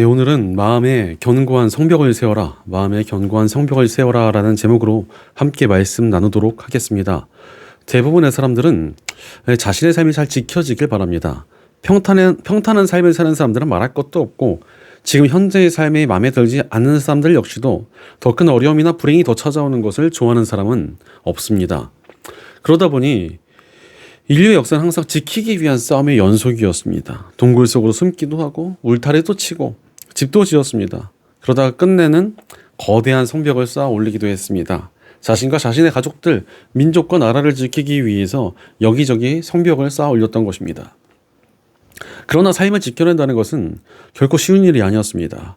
오늘은 마음에 견고한 성벽을 세워라, 마음에 견고한 성벽을 세워라 라는 제목으로 함께 말씀 나누도록 하겠습니다. 대부분의 사람들은 자신의 삶이 잘 지켜지길 바랍니다. 평탄한 삶을 사는 사람들은 말할 것도 없고, 지금 현재의 삶에 마음에 들지 않는 사람들 역시도 더 큰 어려움이나 불행이 더 찾아오는 것을 좋아하는 사람은 없습니다. 그러다 보니 인류의 역사는 항상 지키기 위한 싸움의 연속이었습니다. 동굴 속으로 숨기도 하고 울타리도 치고 집도 지었습니다. 그러다가 끝내는 거대한 성벽을 쌓아 올리기도 했습니다. 자신과 자신의 가족들, 민족과 나라를 지키기 위해서 여기저기 성벽을 쌓아 올렸던 것입니다. 그러나 삶을 지켜낸다는 것은 결코 쉬운 일이 아니었습니다.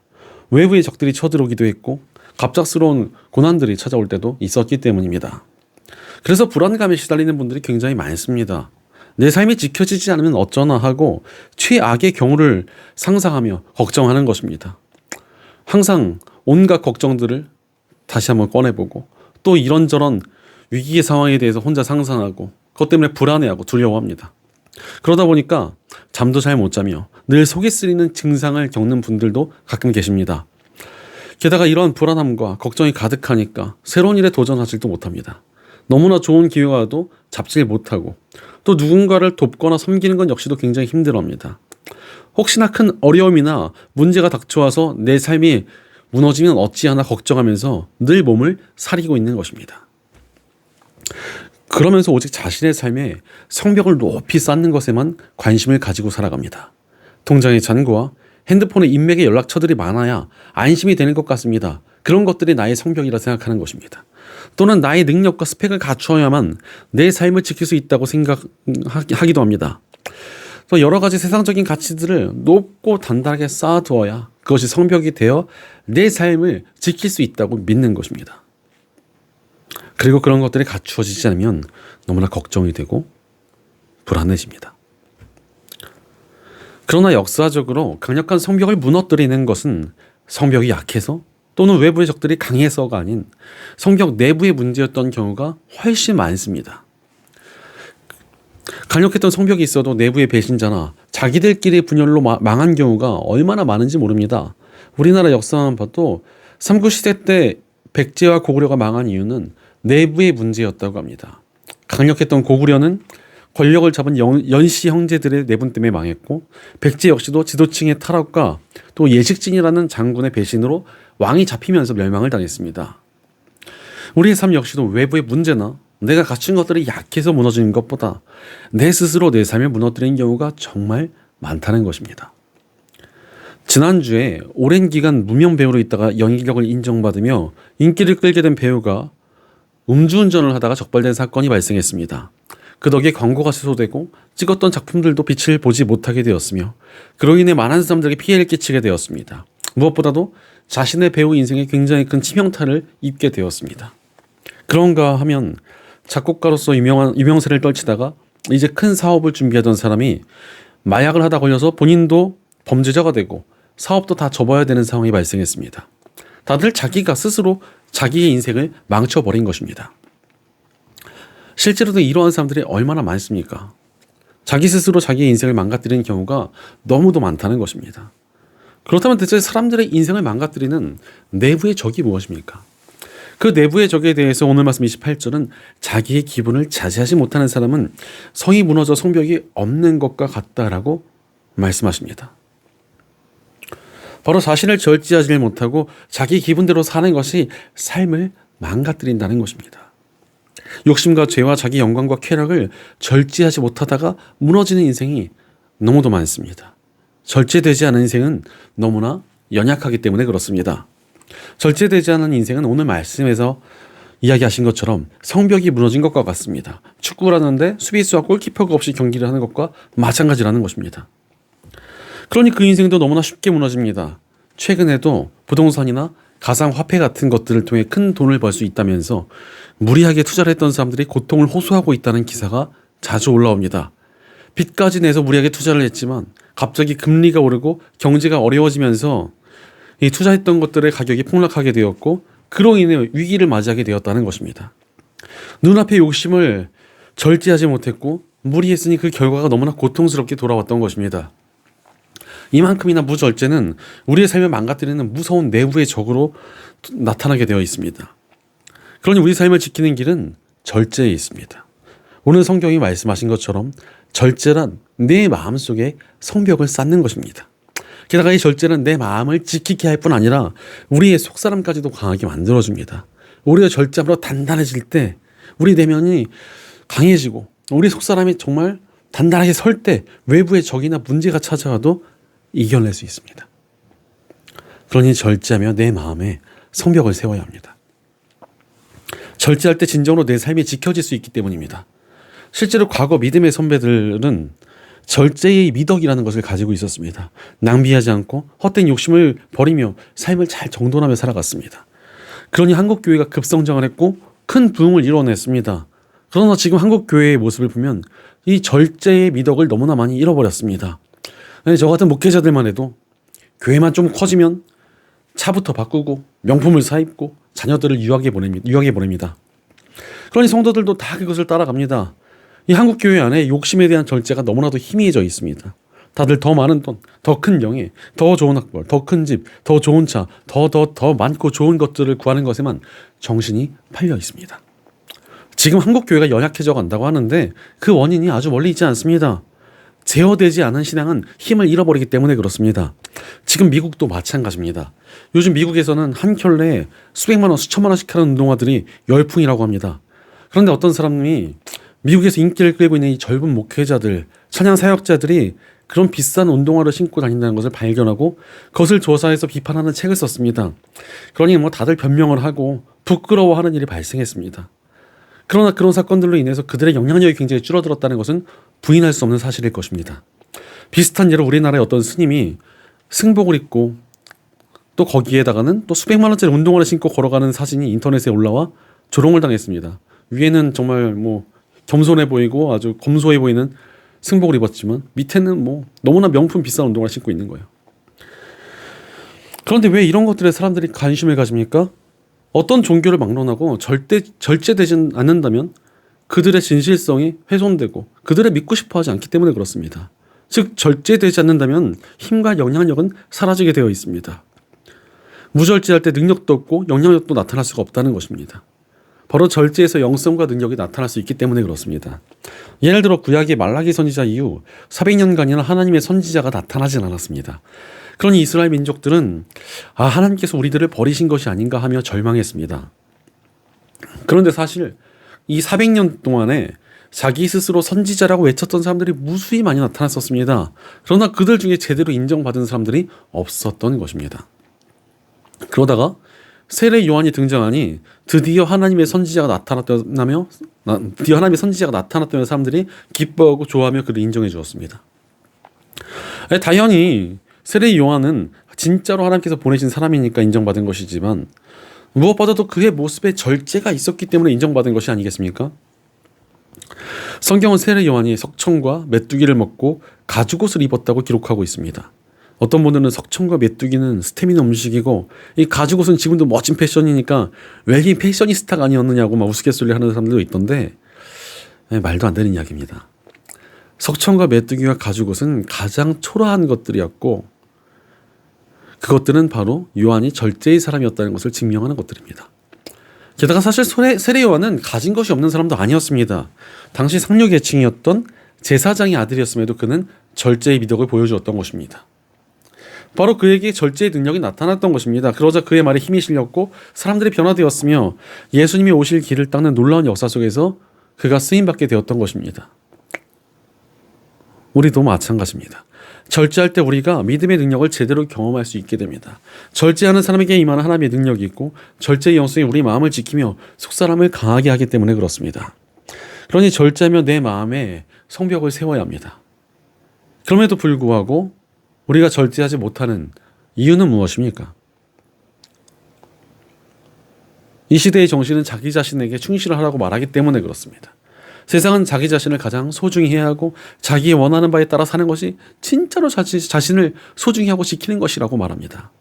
외부의 적들이 쳐들어오기도 했고 갑작스러운 고난들이 찾아올 때도 있었기 때문입니다. 그래서 불안감에 시달리는 분들이 굉장히 많습니다. 내 삶이 지켜지지 않으면 어쩌나 하고 최악의 경우를 상상하며 걱정하는 것입니다. 항상 온갖 걱정들을 다시 한번 꺼내보고 또 이런저런 위기의 상황에 대해서 혼자 상상하고 그것 때문에 불안해하고 두려워합니다. 그러다 보니까 잠도 잘 못 자며 늘 속이 쓰리는 증상을 겪는 분들도 가끔 계십니다. 게다가 이러한 불안함과 걱정이 가득하니까 새로운 일에 도전하지도 못합니다. 너무나 좋은 기회가 와도 잡질 못하고 또 누군가를 돕거나 섬기는 건 역시도 굉장히 힘들어합니다. 혹시나 큰 어려움이나 문제가 닥쳐와서 내 삶이 무너지면 어찌하나 걱정하면서 늘 몸을 사리고 있는 것입니다. 그러면서 오직 자신의 삶에 성벽을 높이 쌓는 것에만 관심을 가지고 살아갑니다. 통장의 잔고와 핸드폰에 인맥의 연락처들이 많아야 안심이 되는 것 같습니다. 그런 것들이 나의 성벽이라 생각하는 것입니다. 또는 나의 능력과 스펙을 갖추어야만 내 삶을 지킬 수 있다고 생각하기도 합니다. 또 여러 가지 세상적인 가치들을 높고 단단하게 쌓아두어야 그것이 성벽이 되어 내 삶을 지킬 수 있다고 믿는 것입니다. 그리고 그런 것들이 갖추어지지 않으면 너무나 걱정이 되고 불안해집니다. 그러나 역사적으로 강력한 성벽을 무너뜨리는 것은 성벽이 약해서 또는 외부의 적들이 강해서가 아닌 성벽 내부의 문제였던 경우가 훨씬 많습니다. 강력했던 성벽이 있어도 내부의 배신자나 자기들끼리 분열로 망한 경우가 얼마나 많은지 모릅니다. 우리나라 역사만 봐도 삼국시대 때 백제와 고구려가 망한 이유는 내부의 문제였다고 합니다. 강력했던 고구려는 권력을 잡은 연씨 형제들의 내분 때문에 망했고, 백제 역시도 지도층의 타락과 또 예식진이라는 장군의 배신으로 왕이 잡히면서 멸망을 당했습니다. 우리의 삶 역시도 외부의 문제나 내가 갖춘 것들이 약해서 무너지는 것보다 내 스스로 내 삶을 무너뜨리는 경우가 정말 많다는 것입니다. 지난주에 오랜 기간 무명 배우로 있다가 연기력을 인정받으며 인기를 끌게 된 배우가 음주운전을 하다가 적발된 사건이 발생했습니다. 그 덕에 광고가 취소되고 찍었던 작품들도 빛을 보지 못하게 되었으며 그로 인해 많은 사람들에게 피해를 끼치게 되었습니다. 무엇보다도 자신의 배우 인생에 굉장히 큰 치명타를 입게 되었습니다. 그런가 하면 작곡가로서 유명세를 떨치다가 이제 큰 사업을 준비하던 사람이 마약을 하다 걸려서 본인도 범죄자가 되고 사업도 다 접어야 되는 상황이 발생했습니다. 다들 자기가 스스로 자기의 인생을 망쳐버린 것입니다. 실제로도 이러한 사람들이 얼마나 많습니까? 자기 스스로 자기의 인생을 망가뜨리는 경우가 너무도 많다는 것입니다. 그렇다면 대체 사람들의 인생을 망가뜨리는 내부의 적이 무엇입니까? 그 내부의 적에 대해서 오늘 말씀 28절은 자기의 기분을 자제하지 못하는 사람은 성이 무너져 성벽이 없는 것과 같다라고 말씀하십니다. 바로 자신을 절제하지 못하고 자기 기분대로 사는 것이 삶을 망가뜨린다는 것입니다. 욕심과 죄와 자기 영광과 쾌락을 절제하지 못하다가 무너지는 인생이 너무도 많습니다. 절제되지 않은 인생은 너무나 연약하기 때문에 그렇습니다. 절제되지 않은 인생은 오늘 말씀에서 이야기하신 것처럼 성벽이 무너진 것과 같습니다. 축구를 하는데 수비수와 골키퍼가 없이 경기를 하는 것과 마찬가지라는 것입니다. 그러니 그 인생도 너무나 쉽게 무너집니다. 최근에도 부동산이나 가상화폐 같은 것들을 통해 큰 돈을 벌 수 있다면서 무리하게 투자를 했던 사람들이 고통을 호소하고 있다는 기사가 자주 올라옵니다. 빚까지 내서 무리하게 투자를 했지만 갑자기 금리가 오르고 경제가 어려워지면서 이 투자했던 것들의 가격이 폭락하게 되었고 그로 인해 위기를 맞이하게 되었다는 것입니다. 눈앞의 욕심을 절제하지 못했고 무리했으니 그 결과가 너무나 고통스럽게 돌아왔던 것입니다. 이만큼이나 무절제는 우리의 삶을 망가뜨리는 무서운 내부의 적으로 나타나게 되어 있습니다. 그러니 우리 삶을 지키는 길은 절제에 있습니다. 오늘 성경이 말씀하신 것처럼 절제란 내 마음속에 성벽을 쌓는 것입니다. 게다가 이 절제는 내 마음을 지키게 할 뿐 아니라 우리의 속사람까지도 강하게 만들어줍니다. 우리가 절제함으로 단단해질 때 우리 내면이 강해지고 우리 속사람이 정말 단단하게 설 때 외부의 적이나 문제가 찾아와도 이겨낼 수 있습니다. 그러니 절제하며 내 마음에 성벽을 세워야 합니다. 절제할 때 진정으로 내 삶이 지켜질 수 있기 때문입니다. 실제로 과거 믿음의 선배들은 절제의 미덕이라는 것을 가지고 있었습니다. 낭비하지 않고 헛된 욕심을 버리며 삶을 잘 정돈하며 살아갔습니다. 그러니 한국교회가 급성장을 했고 큰 부흥을 이뤄냈습니다. 그러나 지금 한국교회의 모습을 보면 이 절제의 미덕을 너무나 많이 잃어버렸습니다. 저 같은 목회자들만 해도 교회만 좀 커지면 차부터 바꾸고 명품을 사입고 자녀들을 유학에 보냅니다. 그러니 성도들도 다 그것을 따라갑니다. 이 한국교회 안에 욕심에 대한 절제가 너무나도 희미해져 있습니다. 다들 더 많은 돈, 더 큰 명예, 더 좋은 학벌, 더 큰 집, 더 좋은 차, 더 많고 좋은 것들을 구하는 것에만 정신이 팔려 있습니다. 지금 한국교회가 연약해져 간다고 하는데 그 원인이 아주 멀리 있지 않습니다. 제어되지 않은 신앙은 힘을 잃어버리기 때문에 그렇습니다. 지금 미국도 마찬가지입니다. 요즘 미국에서는 한 켤레에 수백만 원, 수천만 원씩 하는 운동화들이 열풍이라고 합니다. 그런데 어떤 사람이 미국에서 인기를 끌고 있는 이 젊은 목회자들, 찬양 사역자들이 그런 비싼 운동화를 신고 다닌다는 것을 발견하고 그것을 조사해서 비판하는 책을 썼습니다. 그러니 다들 변명을 하고 부끄러워하는 일이 발생했습니다. 그러나 그런 사건들로 인해서 그들의 영향력이 굉장히 줄어들었다는 것은 부인할 수 없는 사실일 것입니다. 비슷한 예로 우리나라의 어떤 스님이 승복을 입고 또 거기에다가는 또 수백만 원짜리 운동화를 신고 걸어가는 사진이 인터넷에 올라와 조롱을 당했습니다. 위에는 정말 겸손해 보이고 아주 검소해 보이는 승복을 입었지만 밑에는 너무나 명품 비싼 운동화를 신고 있는 거예요. 그런데 왜 이런 것들에 사람들이 관심을 가집니까? 어떤 종교를 막론하고 절제되지 않는다면 그들의 진실성이 훼손되고 그들을 믿고 싶어하지 않기 때문에 그렇습니다. 즉 절제되지 않는다면 힘과 영향력은 사라지게 되어 있습니다. 무절제할 때 능력도 없고 영향력도 나타날 수가 없다는 것입니다. 바로 절제에서 영성과 능력이 나타날 수 있기 때문에 그렇습니다. 예를 들어 구약의 말라기 선지자 이후 400년간이나 하나님의 선지자가 나타나진 않았습니다. 그러니 이스라엘 민족들은 하나님께서 우리들을 버리신 것이 아닌가 하며 절망했습니다. 그런데 사실 이 400년 동안에 자기 스스로 선지자라고 외쳤던 사람들이 무수히 많이 나타났었습니다. 그러나 그들 중에 제대로 인정받은 사람들이 없었던 것입니다. 그러다가 세례 요한이 등장하니 드디어 하나님의 선지자가 나타났다며 사람들이 기뻐하고 좋아하며 그를 인정해 주었습니다. 당연히 세례 요한은 진짜로 하나님께서 보내신 사람이니까 인정받은 것이지만 무엇보다도 그의 모습에 절제가 있었기 때문에 인정받은 것이 아니겠습니까? 성경은 세례 요한이 석청과 메뚜기를 먹고 가죽옷을 입었다고 기록하고 있습니다. 어떤 분들은 석청과 메뚜기는 스태미나 음식이고 이 가죽옷은 지금도 멋진 패션이니까 왜 패셔니스타가 아니었느냐고 우스갯소리 하는 사람들도 있던데 말도 안 되는 이야기입니다. 석청과 메뚜기와 가죽옷은 가장 초라한 것들이었고 그것들은 바로 요한이 절제의 사람이었다는 것을 증명하는 것들입니다. 게다가 사실 세례 요한은 가진 것이 없는 사람도 아니었습니다. 당시 상류 계층이었던 제사장의 아들이었음에도 그는 절제의 미덕을 보여주었던 것입니다. 바로 그에게 절제의 능력이 나타났던 것입니다. 그러자 그의 말에 힘이 실렸고 사람들이 변화되었으며 예수님이 오실 길을 닦는 놀라운 역사 속에서 그가 쓰임받게 되었던 것입니다. 우리도 마찬가지입니다. 절제할 때 우리가 믿음의 능력을 제대로 경험할 수 있게 됩니다. 절제하는 사람에게 임하는 하나님의 능력이 있고 절제의 영성이 우리 마음을 지키며 속사람을 강하게 하기 때문에 그렇습니다. 그러니 절제하며 내 마음에 성벽을 세워야 합니다. 그럼에도 불구하고 우리가 절제하지 못하는 이유는 무엇입니까? 이 시대의 정신은 자기 자신에게 충실을 하라고 말하기 때문에 그렇습니다. 세상은 자기 자신을 가장 소중히 해야 하고 자기의 원하는 바에 따라 사는 것이 진짜로 자신을 소중히 하고 지키는 것이라고 말합니다.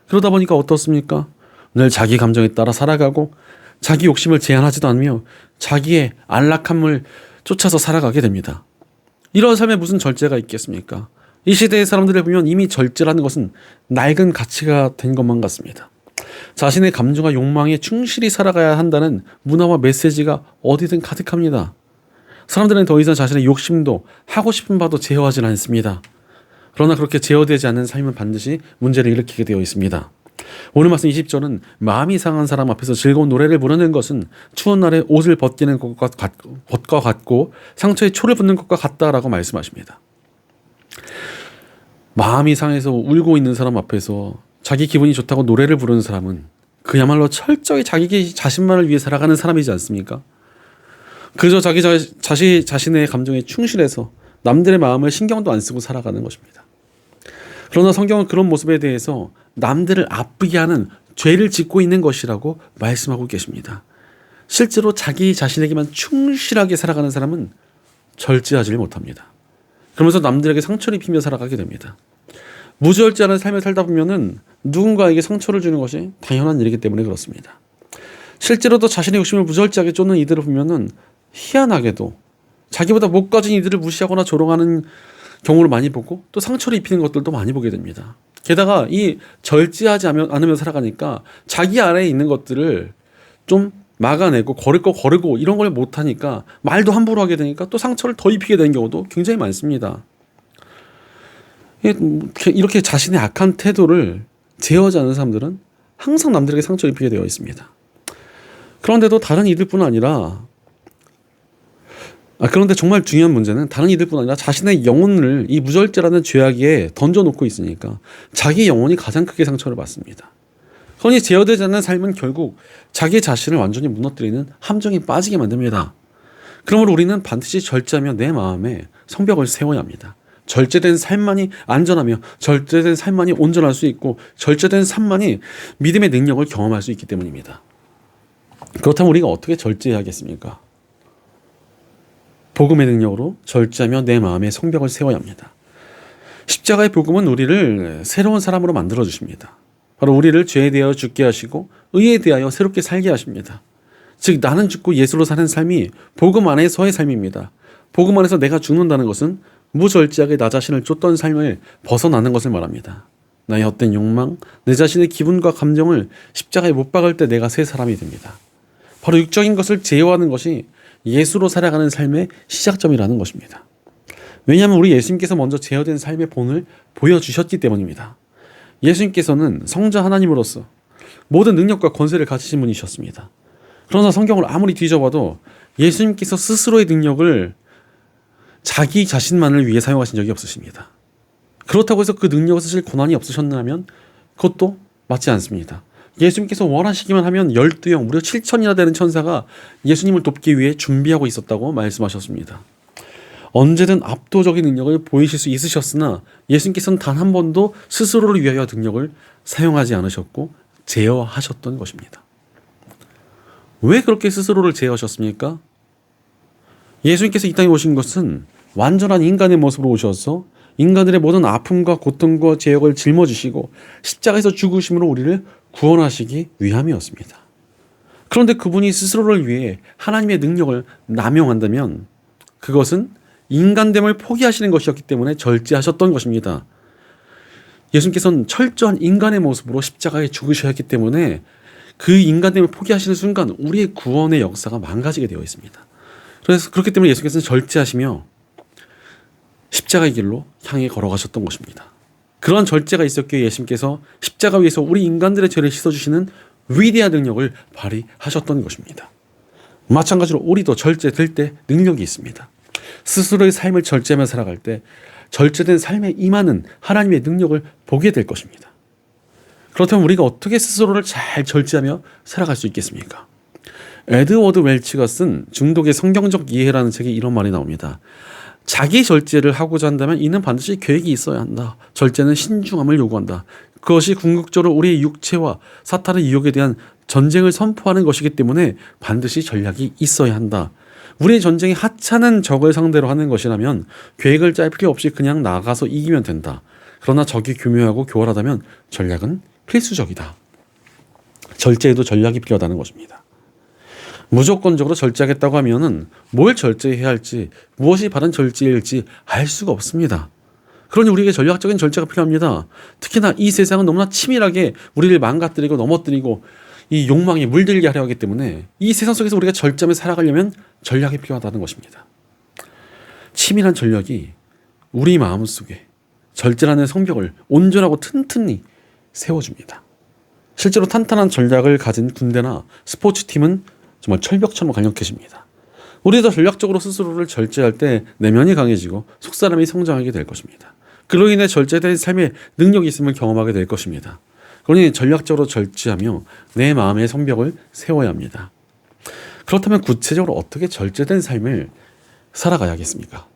그러다 보니까 어떻습니까? 늘 자기 감정에 따라 살아가고 자기 욕심을 제한하지도 않으며 자기의 안락함을 쫓아서 살아가게 됩니다. 이런 삶에 무슨 절제가 있겠습니까? 이 시대의 사람들을 보면 이미 절제라는 것은 낡은 가치가 된 것만 같습니다. 자신의 감정과 욕망에 충실히 살아가야 한다는 문화와 메시지가 어디든 가득합니다. 사람들은 더 이상 자신의 욕심도 하고 싶은 바도 제어하지 않습니다. 그러나 그렇게 제어되지 않는 삶은 반드시 문제를 일으키게 되어 있습니다. 오늘 말씀 20절은 마음이 상한 사람 앞에서 즐거운 노래를 부르는 것은 추운 날에 옷을 벗기는 것과 같고 상처에 초를 붓는 것과 같다라고 말씀하십니다. 마음이 상해서 울고 있는 사람 앞에서 자기 기분이 좋다고 노래를 부르는 사람은 그야말로 철저히 자기 자신만을 위해 살아가는 사람이지 않습니까? 그저 자신의 감정에 충실해서 남들의 마음을 신경도 안 쓰고 살아가는 것입니다. 그러나 성경은 그런 모습에 대해서 남들을 아프게 하는 죄를 짓고 있는 것이라고 말씀하고 계십니다. 실제로 자기 자신에게만 충실하게 살아가는 사람은 절제하지 못합니다. 그러면서 남들에게 상처를 입히며 살아가게 됩니다. 무절제하는 삶을 살다 보면은 누군가에게 상처를 주는 것이 당연한 일이기 때문에 그렇습니다. 실제로도 자신의 욕심을 무절제하게 쫓는 이들을 보면은 희한하게도 자기보다 못 가진 이들을 무시하거나 조롱하는 경우를 많이 보고 또 상처를 입히는 것들도 많이 보게 됩니다. 게다가 이 절제하지 않으며 살아가니까 자기 아래에 있는 것들을 좀 막아내고 거릴 거 거르고 이런 걸 못하니까 말도 함부로 하게 되니까 또 상처를 더 입히게 되는 경우도 굉장히 많습니다. 이렇게 자신의 악한 태도를 제어하지 않는 사람들은 항상 남들에게 상처를 입히게 되어 있습니다. 그런데도 다른 이들뿐 아니라 그런데 정말 중요한 문제는 다른 이들뿐 아니라 자신의 영혼을 이 무절제라는 죄악에 던져놓고 있으니까 자기 영혼이 가장 크게 상처를 받습니다. 흔히 제어되지 않는 삶은 결국 자기 자신을 완전히 무너뜨리는 함정에 빠지게 만듭니다. 그러므로 우리는 반드시 절제하며 내 마음에 성벽을 세워야 합니다. 절제된 삶만이 안전하며 절제된 삶만이 온전할 수 있고 절제된 삶만이 믿음의 능력을 경험할 수 있기 때문입니다. 그렇다면 우리가 어떻게 절제해야겠습니까? 복음의 능력으로 절제하며 내 마음에 성벽을 세워야 합니다. 십자가의 복음은 우리를 새로운 사람으로 만들어 주십니다. 바로 우리를 죄에 대하여 죽게 하시고 의에 대하여 새롭게 살게 하십니다. 즉 나는 죽고 예수로 사는 삶이 복음 안에서의 삶입니다. 복음 안에서 내가 죽는다는 것은 무절제하게 나 자신을 쫓던 삶을 벗어나는 것을 말합니다. 나의 헛된 욕망, 내 자신의 기분과 감정을 십자가에 못 박을 때 내가 새 사람이 됩니다. 바로 육적인 것을 제어하는 것이 예수로 살아가는 삶의 시작점이라는 것입니다. 왜냐하면 우리 예수님께서 먼저 제어된 삶의 본을 보여주셨기 때문입니다. 예수님께서는 성자 하나님으로서 모든 능력과 권세를 가지신 분이셨습니다. 그러나 성경을 아무리 뒤져봐도 예수님께서 스스로의 능력을 자기 자신만을 위해 사용하신 적이 없으십니다. 그렇다고 해서 그 능력을 쓰실 권한이 없으셨나면 그것도 맞지 않습니다. 예수님께서 원하시기만 하면 12영 무려 7천이나 되는 천사가 예수님을 돕기 위해 준비하고 있었다고 말씀하셨습니다. 언제든 압도적인 능력을 보이실 수 있으셨으나 예수님께서는 단 한 번도 스스로를 위하여 능력을 사용하지 않으셨고 제어하셨던 것입니다. 왜 그렇게 스스로를 제어하셨습니까? 예수님께서 이 땅에 오신 것은 완전한 인간의 모습으로 오셔서 인간들의 모든 아픔과 고통과 죄악을 짊어지시고 십자가에서 죽으심으로 우리를 구원하시기 위함이었습니다. 그런데 그분이 스스로를 위해 하나님의 능력을 남용한다면 그것은 인간됨을 포기하시는 것이었기 때문에 절제하셨던 것입니다. 예수님께서는 철저한 인간의 모습으로 십자가에 죽으셔야 했기 때문에 그 인간됨을 포기하시는 순간 우리의 구원의 역사가 망가지게 되어 있습니다. 그래서 그렇기 때문에 예수님께서는 절제하시며 십자가의 길로 향해 걸어가셨던 것입니다. 그러한 절제가 있었기에 예수님께서 십자가 위에서 우리 인간들의 죄를 씻어주시는 위대한 능력을 발휘하셨던 것입니다. 마찬가지로 우리도 절제될 때 능력이 있습니다. 스스로의 삶을 절제하며 살아갈 때 절제된 삶에 임하는 하나님의 능력을 보게 될 것입니다. 그렇다면 우리가 어떻게 스스로를 잘 절제하며 살아갈 수 있겠습니까? 에드워드 웰치가 쓴 중독의 성경적 이해라는 책에 이런 말이 나옵니다. 자기 절제를 하고자 한다면 이는 반드시 계획이 있어야 한다. 절제는 신중함을 요구한다. 그것이 궁극적으로 우리의 육체와 사탄의 유혹에 대한 전쟁을 선포하는 것이기 때문에 반드시 전략이 있어야 한다. 우리의 전쟁이 하찮은 적을 상대로 하는 것이라면 계획을 짤 필요 없이 그냥 나가서 이기면 된다. 그러나 적이 교묘하고 교활하다면 전략은 필수적이다. 절제에도 전략이 필요하다는 것입니다. 무조건적으로 절제하겠다고 하면은 뭘 절제해야 할지 무엇이 바른 절제일지 알 수가 없습니다. 그러니 우리에게 전략적인 절제가 필요합니다. 특히나 이 세상은 너무나 치밀하게 우리를 망가뜨리고 넘어뜨리고 이 욕망에 물들게 하려 하기 때문에 이 세상 속에서 우리가 절제하며 살아가려면 전략이 필요하다는 것입니다. 치밀한 전략이 우리 마음속에 절제라는 성벽을 온전하고 튼튼히 세워줍니다. 실제로 탄탄한 전략을 가진 군대나 스포츠팀은 정말 철벽처럼 강력해집니다. 우리도 전략적으로 스스로를 절제할 때 내면이 강해지고 속사람이 성장하게 될 것입니다. 그로 인해 절제된 삶의 능력이 있음을 경험하게 될 것입니다. 그러니 전략적으로 절제하며 내 마음의 성벽을 세워야 합니다. 그렇다면 구체적으로 어떻게 절제된 삶을 살아가야겠습니까?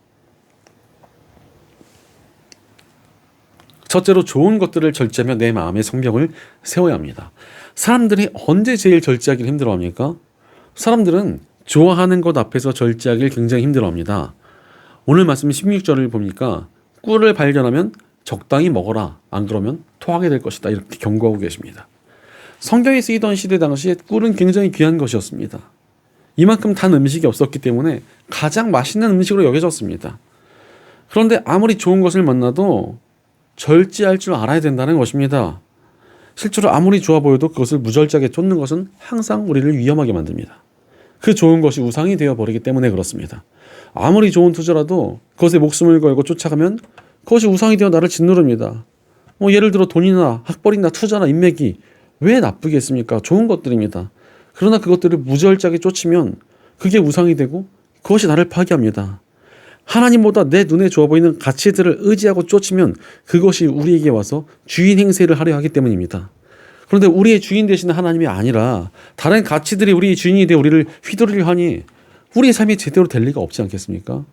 첫째로 좋은 것들을 절제하며 내 마음의 성벽을 세워야 합니다. 사람들이 언제 제일 절제하기를 힘들어합니까? 사람들은 좋아하는 것 앞에서 절제하기를 굉장히 힘들어합니다. 오늘 말씀 16절을 보니까 꿀을 발견하면 적당히 먹어라. 안 그러면 토하게 될 것이다. 이렇게 경고하고 계십니다. 성경에 쓰이던 시대 당시에 꿀은 굉장히 귀한 것이었습니다. 이만큼 단 음식이 없었기 때문에 가장 맛있는 음식으로 여겨졌습니다. 그런데 아무리 좋은 것을 만나도 절제할 줄 알아야 된다는 것입니다. 실제로 아무리 좋아 보여도 그것을 무절제하게 쫓는 것은 항상 우리를 위험하게 만듭니다. 그 좋은 것이 우상이 되어버리기 때문에 그렇습니다. 아무리 좋은 투자라도 그것에 목숨을 걸고 쫓아가면 그것이 우상이 되어 나를 짓누릅니다. 예를 들어 돈이나 학벌이나 투자나 인맥이 왜 나쁘겠습니까? 좋은 것들입니다. 그러나 그것들을 무절제하게 쫓으면 그게 우상이 되고 그것이 나를 파괴합니다. 하나님보다 내 눈에 좋아 보이는 가치들을 의지하고 쫓으면 그것이 우리에게 와서 주인 행세를 하려 하기 때문입니다. 그런데 우리의 주인 되시는 하나님이 아니라 다른 가치들이 우리의 주인이 되어 우리를 휘두르려 하니 우리의 삶이 제대로 될 리가 없지 않겠습니까?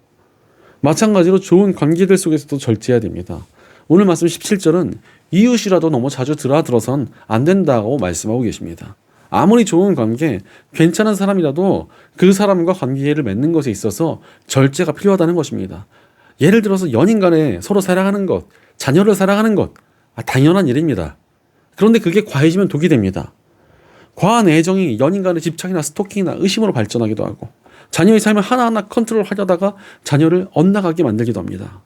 마찬가지로 좋은 관계들 속에서도 절제해야 됩니다. 오늘 말씀 17절은 이웃이라도 너무 자주 드나들어선 안 된다고 말씀하고 계십니다. 아무리 좋은 관계, 괜찮은 사람이라도 그 사람과 관계를 맺는 것에 있어서 절제가 필요하다는 것입니다. 예를 들어서 연인 간에 서로 사랑하는 것, 자녀를 사랑하는 것, 당연한 일입니다. 그런데 그게 과해지면 독이 됩니다. 과한 애정이 연인 간의 집착이나 스토킹이나 의심으로 발전하기도 하고 자녀의 삶을 하나하나 컨트롤하려다가 자녀를 엇나가게 만들기도 합니다.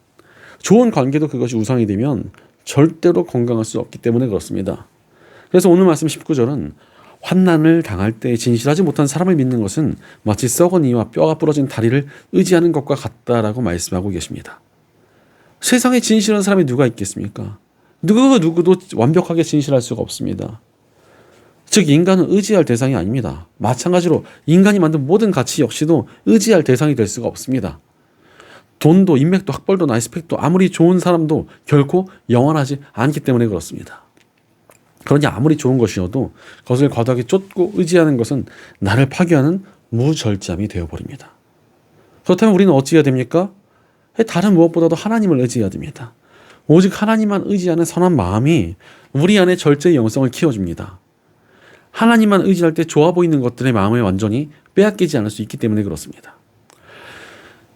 좋은 관계도 그것이 우상이 되면 절대로 건강할 수 없기 때문에 그렇습니다. 그래서 오늘 말씀 19절은 환난을 당할 때 진실하지 못한 사람을 믿는 것은 마치 썩은 이와 뼈가 부러진 다리를 의지하는 것과 같다라고 말씀하고 계십니다. 세상에 진실한 사람이 누가 있겠습니까? 누구도 완벽하게 진실할 수가 없습니다. 즉 인간은 의지할 대상이 아닙니다. 마찬가지로 인간이 만든 모든 가치 역시도 의지할 대상이 될 수가 없습니다. 돈도 인맥도 학벌도 나이스펙도 아무리 좋은 사람도 결코 영원하지 않기 때문에 그렇습니다. 그러니 아무리 좋은 것이어도 그것을 과도하게 쫓고 의지하는 것은 나를 파괴하는 무절제함이 되어버립니다. 그렇다면 우리는 어찌 해야 됩니까? 다른 무엇보다도 하나님을 의지해야 됩니다. 오직 하나님만 의지하는 선한 마음이 우리 안에 절제의 영성을 키워줍니다. 하나님만 의지할 때 좋아 보이는 것들의 마음을 완전히 빼앗기지 않을 수 있기 때문에 그렇습니다.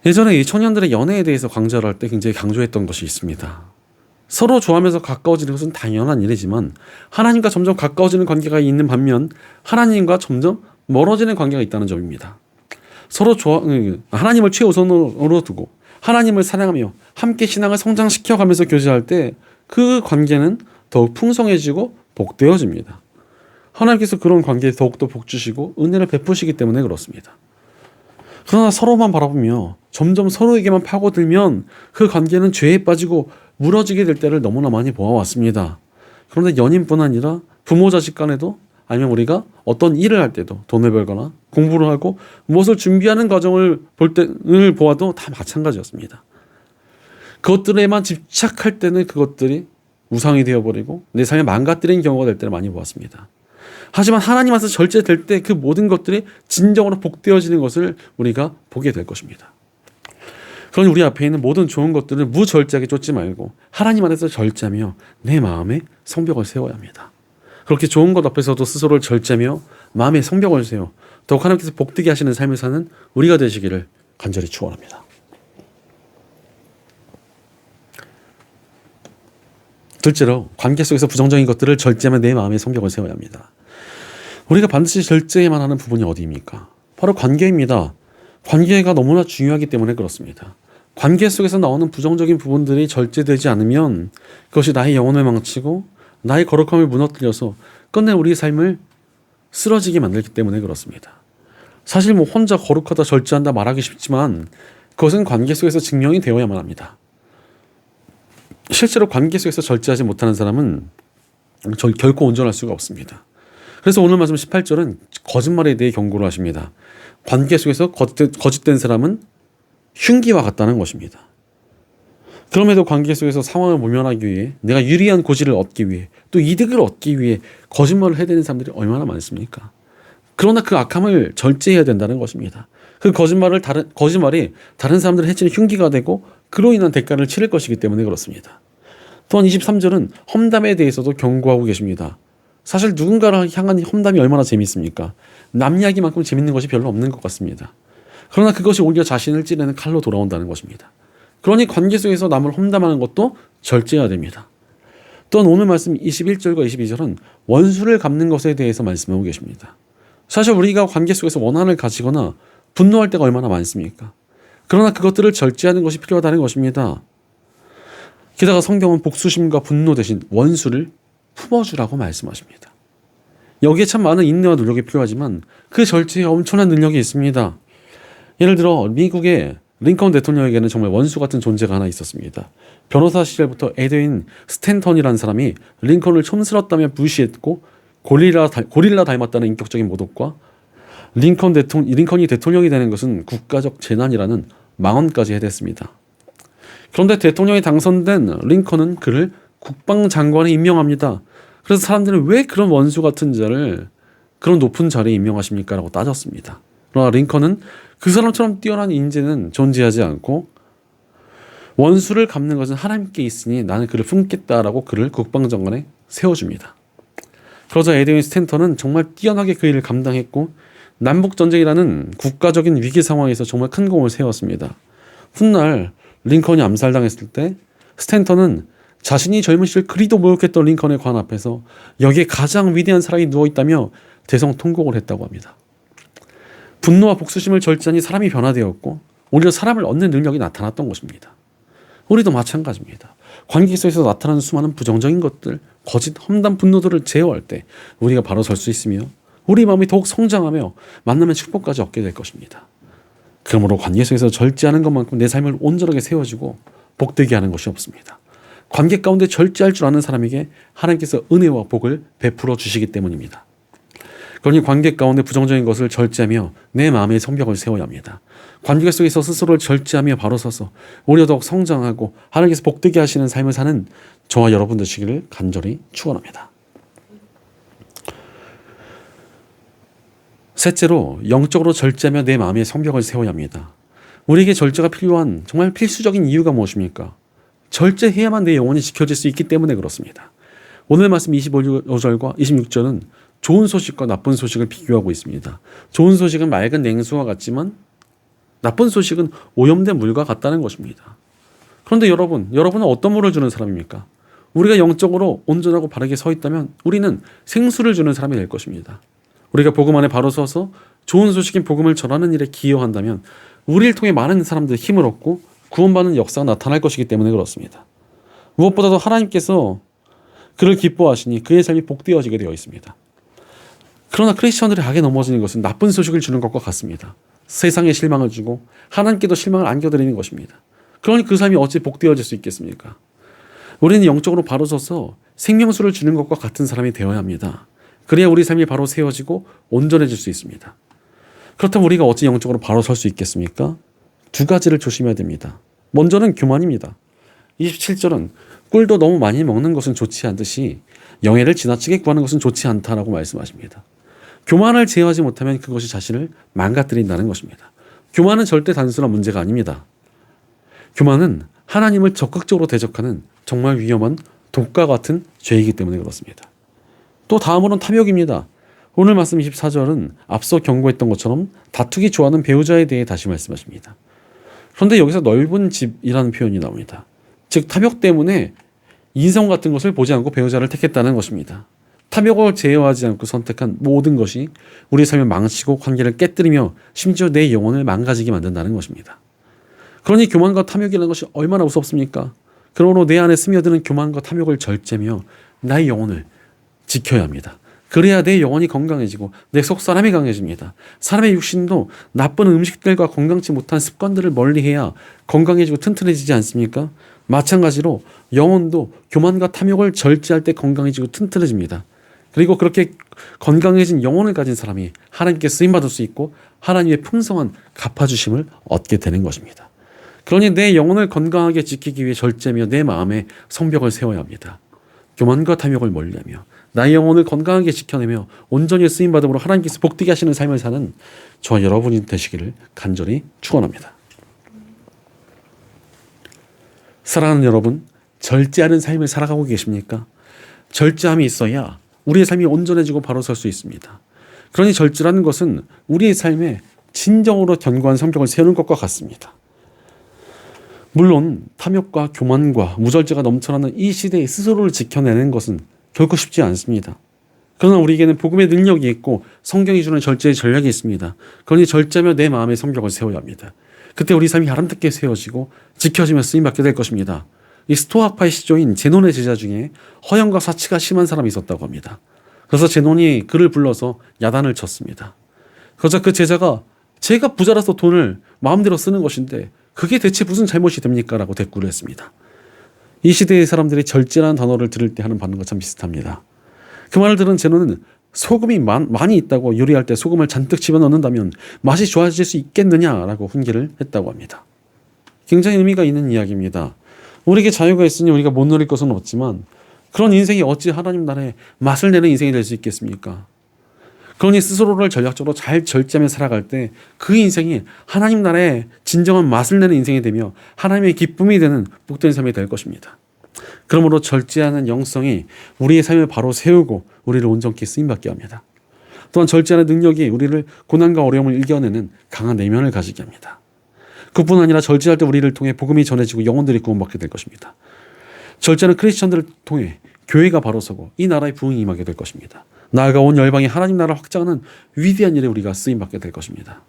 예전에 이 청년들의 연애에 대해서 강좌를 할 때 굉장히 강조했던 것이 있습니다. 서로 좋아하면서 가까워지는 것은 당연한 일이지만 하나님과 점점 가까워지는 관계가 있는 반면 하나님과 점점 멀어지는 관계가 있다는 점입니다. 하나님을 최우선으로 두고 하나님을 사랑하며 함께 신앙을 성장시켜가면서 교제할 때 그 관계는 더욱 풍성해지고 복되어집니다. 하나님께서 그런 관계에 더욱더 복주시고 은혜를 베푸시기 때문에 그렇습니다. 그러나 서로만 바라보며 점점 서로에게만 파고들면 그 관계는 죄에 빠지고 무너지게 될 때를 너무나 많이 보아왔습니다. 그런데 연인뿐 아니라 부모 자식 간에도 아니면 우리가 어떤 일을 할 때도 돈을 벌거나 공부를 하고 무엇을 준비하는 과정을 보아도 다 마찬가지였습니다. 그것들에만 집착할 때는 그것들이 우상이 되어버리고 내 삶에 망가뜨리는 경우가 될 때를 많이 보았습니다. 하지만 하나님 앞에서 절제될 때 그 모든 것들이 진정으로 복되어지는 것을 우리가 보게 될 것입니다. 그러니 우리 앞에 있는 모든 좋은 것들을 무절제하게 쫓지 말고 하나님 안에서 절제하며 내 마음에 성벽을 세워야 합니다. 그렇게 좋은 것 앞에서도 스스로를 절제하며 마음의 성벽을 세워 더욱 하나님께서 복되게 하시는 삶을 사는 우리가 되시기를 간절히 축원합니다. 둘째로 관계 속에서 부정적인 것들을 절제하며 내 마음의 성벽을 세워야 합니다. 우리가 반드시 절제해야만 하는 부분이 어디입니까? 바로 관계입니다. 관계가 너무나 중요하기 때문에 그렇습니다. 관계 속에서 나오는 부정적인 부분들이 절제되지 않으면 그것이 나의 영혼을 망치고 나의 거룩함을 무너뜨려서 끝내 우리 삶을 쓰러지게 만들기 때문에 그렇습니다. 사실 혼자 거룩하다 절제한다 말하기 쉽지만 그것은 관계 속에서 증명이 되어야만 합니다. 실제로 관계 속에서 절제하지 못하는 사람은 결코 온전할 수가 없습니다. 그래서 오늘 말씀 18절은 거짓말에 대해 경고를 하십니다. 관계 속에서 거짓된 사람은 흉기와 같다는 것입니다. 그럼에도 관계 속에서 상황을 모면하기 위해 내가 유리한 고지를 얻기 위해 또 이득을 얻기 위해 거짓말을 해대는 사람들이 얼마나 많습니까? 그러나 그 악함을 절제해야 된다는 것입니다. 그 거짓말이 다른 사람들을 해치는 흉기가 되고 그로 인한 대가를 치를 것이기 때문에 그렇습니다. 또한 23절은 험담에 대해서도 경고하고 계십니다. 사실 누군가를 향한 험담이 얼마나 재미있습니까? 남 이야기만큼 재밌는 것이 별로 없는 것 같습니다. 그러나 그것이 오히려 자신을 찌르는 칼로 돌아온다는 것입니다. 그러니 관계 속에서 남을 험담하는 것도 절제해야 됩니다. 또한 오늘 말씀 21절과 22절은 원수를 갚는 것에 대해서 말씀하고 계십니다. 사실 우리가 관계 속에서 원한을 가지거나 분노할 때가 얼마나 많습니까? 그러나 그것들을 절제하는 것이 필요하다는 것입니다. 게다가 성경은 복수심과 분노 대신 원수를 품어주라고 말씀하십니다. 여기에 참 많은 인내와 노력이 필요하지만 그 절제에 엄청난 능력이 있습니다. 예를 들어 미국의 링컨 대통령에게는 정말 원수 같은 존재가 하나 있었습니다. 변호사 시절부터 에드윈 스탠턴이라는 사람이 링컨을 촌스럽다며 무시했고 고릴라 닮았다는 인격적인 모독과 링컨이 대통령이 되는 것은 국가적 재난이라는 망언까지 해댔습니다. 그런데 대통령이 당선된 링컨은 그를 국방장관에 임명합니다. 그래서 사람들은 왜 그런 원수 같은 자를 그런 높은 자리에 임명하십니까? 라고 따졌습니다. 그러나 링컨은 그 사람처럼 뛰어난 인재는 존재하지 않고 원수를 갚는 것은 하나님께 있으니 나는 그를 품겠다라고 그를 국방장관에 세워줍니다. 그러자 에드윈 스탠턴은 정말 뛰어나게 그 일을 감당했고 남북전쟁이라는 국가적인 위기 상황에서 정말 큰功을 세웠습니다. 훗날 링컨이 암살당했을 때 스탠턴은 자신이 젊은 시절 그리도 모욕했던 링컨의 관 앞에서 여기에 가장 위대한 사람이 누워있다며 대성통곡을 했다고 합니다. 분노와 복수심을 절제하니 사람이 변화되었고 오히려 사람을 얻는 능력이 나타났던 것입니다. 우리도 마찬가지입니다. 관계 속에서 나타나는 수많은 부정적인 것들, 거짓, 험담, 분노들을 제어할 때 우리가 바로 설 수 있으며 우리 마음이 더욱 성장하며 만남의 축복까지 얻게 될 것입니다. 그러므로 관계 속에서 절제하는 것만큼 내 삶을 온전하게 세워주고 복되게 하는 것이 없습니다. 관계 가운데 절제할 줄 아는 사람에게 하나님께서 은혜와 복을 베풀어 주시기 때문입니다. 그러니 관계 가운데 부정적인 것을 절제하며 내 마음의 성벽을 세워야 합니다. 관계 속에서 스스로를 절제하며 바로 서서 오히려 더욱 성장하고 하나님께서 복되게 하시는 삶을 사는 저와 여러분 되시기를 간절히 축원합니다. 셋째로 영적으로 절제하며 내 마음의 성벽을 세워야 합니다. 우리에게 절제가 필요한 정말 필수적인 이유가 무엇입니까? 절제해야만 내 영혼이 지켜질 수 있기 때문에 그렇습니다. 오늘 말씀 25절과 26절은 좋은 소식과 나쁜 소식을 비교하고 있습니다. 좋은 소식은 맑은 냉수와 같지만 나쁜 소식은 오염된 물과 같다는 것입니다. 그런데 여러분은 어떤 물을 주는 사람입니까? 우리가 영적으로 온전하고 바르게 서 있다면 우리는 생수를 주는 사람이 될 것입니다. 우리가 복음 안에 바로 서서 좋은 소식인 복음을 전하는 일에 기여한다면 우리를 통해 많은 사람들이 힘을 얻고 구원받는 역사가 나타날 것이기 때문에 그렇습니다. 무엇보다도 하나님께서 그를 기뻐하시니 그의 삶이 복되어지게 되어 있습니다. 그러나 크리스천들이 악에 넘어지는 것은 나쁜 소식을 주는 것과 같습니다. 세상에 실망을 주고 하나님께도 실망을 안겨드리는 것입니다. 그러니 그 삶이 어찌 복되어질 수 있겠습니까? 우리는 영적으로 바로 서서 생명수를 주는 것과 같은 사람이 되어야 합니다. 그래야 우리 삶이 바로 세워지고 온전해질 수 있습니다. 그렇다면 우리가 어찌 영적으로 바로 설 수 있겠습니까? 두 가지를 조심해야 됩니다. 먼저는 교만입니다. 27절은 꿀도 너무 많이 먹는 것은 좋지 않듯이 영예를 지나치게 구하는 것은 좋지 않다라고 말씀하십니다. 교만을 제어하지 못하면 그것이 자신을 망가뜨린다는 것입니다. 교만은 절대 단순한 문제가 아닙니다. 교만은 하나님을 적극적으로 대적하는 정말 위험한 독과 같은 죄이기 때문에 그렇습니다. 또 다음으로는 탐욕입니다. 오늘 말씀 24절은 앞서 경고했던 것처럼 다투기 좋아하는 배우자에 대해 다시 말씀하십니다. 그런데 여기서 넓은 집이라는 표현이 나옵니다. 즉 탐욕 때문에 인성 같은 것을 보지 않고 배우자를 택했다는 것입니다. 탐욕을 제어하지 않고 선택한 모든 것이 우리 삶을 망치고 관계를 깨뜨리며 심지어 내 영혼을 망가지게 만든다는 것입니다. 그러니 교만과 탐욕이라는 것이 얼마나 무섭습니까? 그러므로 내 안에 스며드는 교만과 탐욕을 절제며 나의 영혼을 지켜야 합니다. 그래야 내 영혼이 건강해지고 내 속 사람이 강해집니다. 사람의 육신도 나쁜 음식들과 건강치 못한 습관들을 멀리해야 건강해지고 튼튼해지지 않습니까? 마찬가지로 영혼도 교만과 탐욕을 절제할 때 건강해지고 튼튼해집니다. 그리고 그렇게 건강해진 영혼을 가진 사람이 하나님께 쓰임받을 수 있고 하나님의 풍성한 갚아주심을 얻게 되는 것입니다. 그러니 내 영혼을 건강하게 지키기 위해 절제며 내 마음에 성벽을 세워야 합니다. 교만과 탐욕을 멀리하며 나의 영혼을 건강하게 지켜내며 온전히 쓰임받음으로 하나님께서 복되게 하시는 삶을 사는 저와 여러분이 되시기를 간절히 축원합니다. 사랑하는 여러분, 절제하는 삶을 살아가고 계십니까? 절제함이 있어야 우리의 삶이 온전해지고 바로 설 수 있습니다. 그러니 절제라는 것은 우리의 삶에 진정으로 견고한 성격을 세우는 것과 같습니다. 물론 탐욕과 교만과 무절제가 넘쳐나는 이 시대에 스스로를 지켜내는 것은 결코 쉽지 않습니다. 그러나 우리에게는 복음의 능력이 있고 성경이 주는 절제의 전략이 있습니다. 그러니 절제하며 내 마음의 성격을 세워야 합니다. 그때 우리 삶이 아름답게 세워지고 지켜지며 쓰임받게 될 것입니다. 이 스토아파의 시조인 제논의 제자 중에 허영과 사치가 심한 사람이 있었다고 합니다. 그래서 제논이 그를 불러서 야단을 쳤습니다. 그러자 그 제자가 제가 부자라서 돈을 마음대로 쓰는 것인데 그게 대체 무슨 잘못이 됩니까? 라고 대꾸를 했습니다. 이 시대의 사람들이 절제라는 단어를 들을 때 하는 반응과 참 비슷합니다. 그 말을 들은 제논은 소금이 많이 있다고 요리할 때 소금을 잔뜩 집어넣는다면 맛이 좋아질 수 있겠느냐라고 훈계를 했다고 합니다. 굉장히 의미가 있는 이야기입니다. 우리에게 자유가 있으니 우리가 못 누릴 것은 없지만 그런 인생이 어찌 하나님 나라에 맛을 내는 인생이 될 수 있겠습니까? 그러니 스스로를 전략적으로 잘 절제하며 살아갈 때 그 인생이 하나님 나라에 진정한 맛을 내는 인생이 되며 하나님의 기쁨이 되는 복된 삶이 될 것입니다. 그러므로 절제하는 영성이 우리의 삶을 바로 세우고 우리를 온전히 쓰임받게 합니다. 또한 절제하는 능력이 우리를 고난과 어려움을 이겨내는 강한 내면을 가지게 합니다. 그뿐 아니라 절제할 때 우리를 통해 복음이 전해지고 영혼들이 구원받게 될 것입니다. 절제하는 크리스천들을 통해 교회가 바로 서고 이 나라의 부흥이 임하게 될 것입니다. 나아가 온 열방이 하나님 나라를 확장하는 위대한 일에 우리가 쓰임받게 될 것입니다.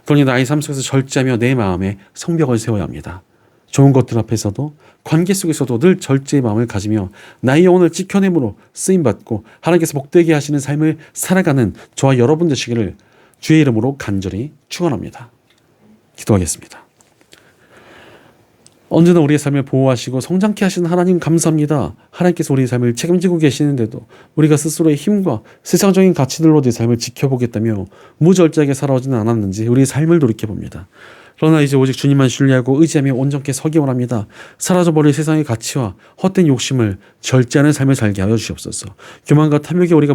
그러니 나의 삶 속에서 절제하며 내 마음에 성벽을 세워야 합니다. 좋은 것들 앞에서도 관계 속에서도 늘 절제의 마음을 가지며 나의 영혼을 지켜냄으로 쓰임받고 하나님께서 복되게 하시는 삶을 살아가는 저와 여러분 되시기를 주의 이름으로 간절히 축원합니다. 기도하겠습니다. 언제나 우리의 삶을 보호하시고 성장케 하시는 하나님 감사합니다. 하나님께서 우리의 삶을 책임지고 계시는데도 우리가 스스로의 힘과 세상적인 가치들로 내 삶을 지켜보겠다며 무절제하게 살아오지는 않았는지 우리의 삶을 돌이켜봅니다. 그러나 이제 오직 주님만 신뢰하고 의지하며 온전케 서기 원합니다. 사라져버릴 세상의 가치와 헛된 욕심을 절제하는 삶을 살게 하여 주시옵소서. 교만과 탐욕에 우리를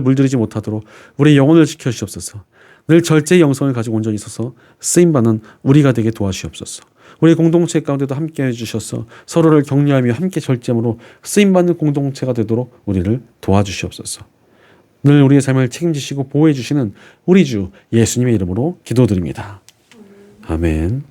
물들이지 못하도록 우리의 영혼을 지켜주시옵소서. 늘 절제의 영성을 가지고 온전히 있어서 쓰임받는 우리가 되게 도와주시옵소서. 우리 공동체 가운데도 함께 해주셔서 서로를 격려하며 함께 절제함으로 쓰임받는 공동체가 되도록 우리를 도와주시옵소서. 늘 우리의 삶을 책임지시고 보호해 주시는 우리 주 예수님의 이름으로 기도드립니다. 아멘.